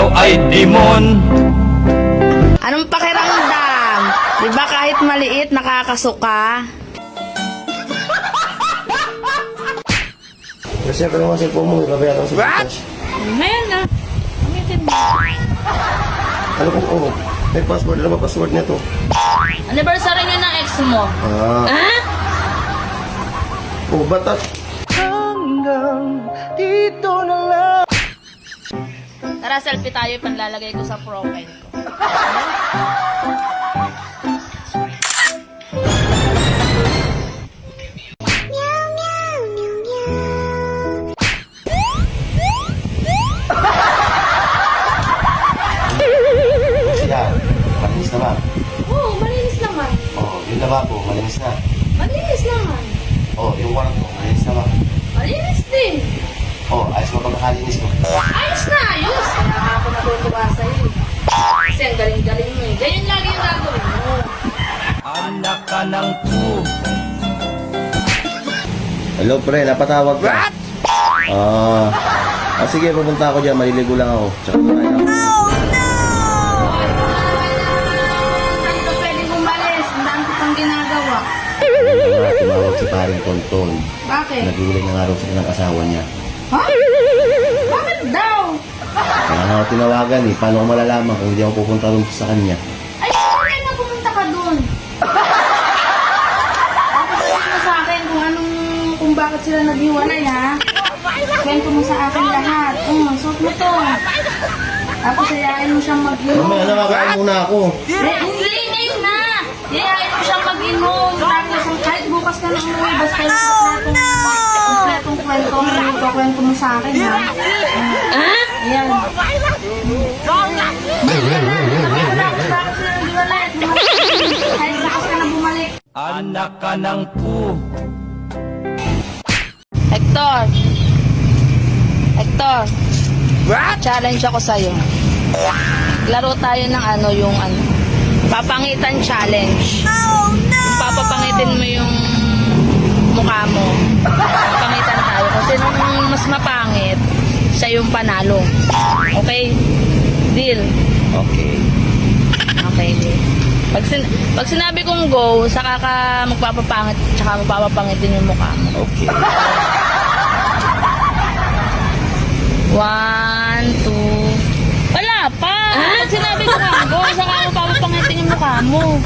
ikaw ay demon. Anong pakiramdam? Diba kahit maliit, nakakasuka? Kasi ako naman cellphone mo, ibabayatan sa cash. Ngayon na. Gamitin mo. Ano kung may password, ano ba password nito? Anniversary nyo ng ex mo. Batat. Tara, selfie tayo. Panlalagay ko sa profile ko. Yan, malinis na ba? Oo, malinis naman. Oo, yung lababo, malinis na. Malinis naman. Oo, yung kwarto, malinis na ba? Malinis din. Oo, ayos mo pagkakalinis mo. Ayos na, ayos. Kaya nga ako natutuwa sa'yo. Kasi ang galing-galing mo eh. Ganyan lagi yung gagawin mo. Anak ka ng pu. Hello pre, napatawag ka. What? Sige, pupunta ako dyan, maliligo lang ako. Tsaka kumain ako. Saan ka pwedeng umalis? Ang daan ko pang ginagawa. Tumawag si paring Tonton. Bakit? Naguling na nga raw sila ng asawa niya. Ha? Bakit daw? Kaya nga ako tinawagan eh. Paano ko malalaman kung hindi ako pupunta rin sa kanya? Ay, siyempre na pumunta ka dun. Tapos sabihin mo sa akin kung bakit sila naghiwalay ha. Kwento mo sa akin lahat. Suot mo to. Tapos ayayin mo siyang mag-inom. Mamaya nakakain muna ako. Hindi, ngayon na. Ayayin mo siyang mag-inom. Tapos kahit bukas ka na umuwi, basta yung kompletong kwento mo. Kwento mo sa akin ha. Ayan. Bakit sila naghiwalay? Kahit bukas ka na bumalik. Anak ka ng pu. Hector! Hector! Challenge ako sa'yo. Laro tayo ng papangitan challenge. Kung papapangitin mo yung mukha mo, papangitan tayo. Kasi nung mas mapangit, siya yung panalo. Okay? Deal? Okay. Okay, deal. Pag sinabi kong go, saka ka magpapapangit, tsaka magpapapangitin yung mukha mo. Okay. 1, 2. Wala pa! Pag sinabi ko nga go, saka magpapapangitin yung mukha mo.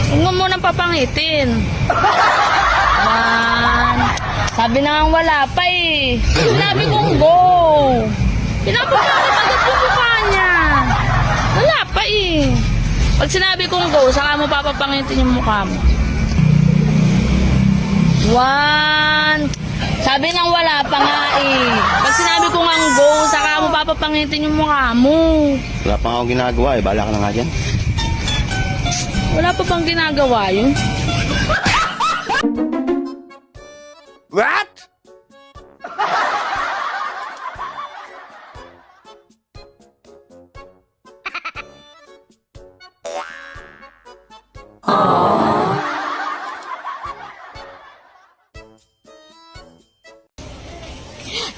Huwag mo munang papangitin. 1. Sabi na nga wala pa eh. Sinabi kong go. Pinapapangit agad yung mukha niya. Wala pa eh. Pag sinabi kong go, saka mo papapangitin yung mukha mo. 1. Sabi nang wala pa nga eh. Pag sinabi ko nga go, saka mo papapangitin yung mukha mo. Wala pa akong ginagawa eh. Bahala ka na nga dyan. Wala pa bang ginagawa yun? What?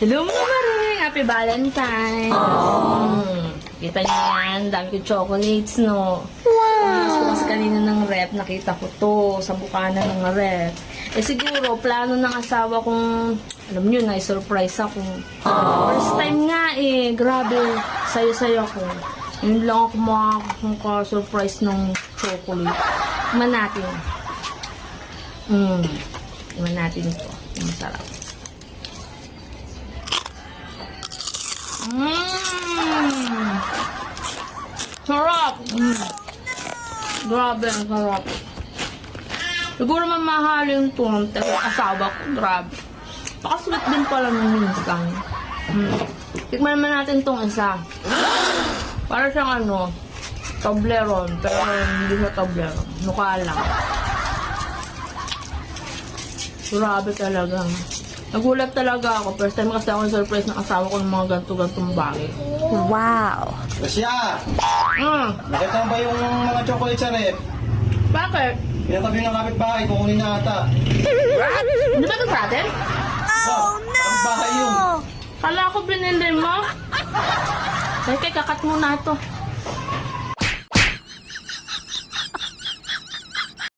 Hello mga maring! Happy Valentine! Kita niyo yan, dami ko chocolates, no? Wow! Kasi kanina ng rep, nakita ko to sa bukana ng rep. Eh siguro, plano ng asawa kong, alam nyo na, surprise ako. First time nga eh, grabe, sayo-sayo ako. Yun lang ako makaka-surprise ng chocolate. Iman natin. Iman natin ito. Masarap. Sarap! Grabe, ang sarap. Siguro mamahalin to ng asawa ko. Grabe. Pakasweet din pala ng minsan. Tikman naman natin tong isa. Para siyang Toblerone. Pero hindi siya Toblerone. Mukha lang. Grabe talaga. Nagulat talaga ako. First time kasi ako surprise ng asawa ko ng mga ganto-gantong bagay. Wow! Rusya! Nakita mo ba yung mga chocolate sa rep? Bakit? Pinatabi ng kapitbahay, kukunin na ata. Hindi ba ito sa atin? Oh no! Ang bahay yun. Kala ko binili mo? Okay, kakat muna ito.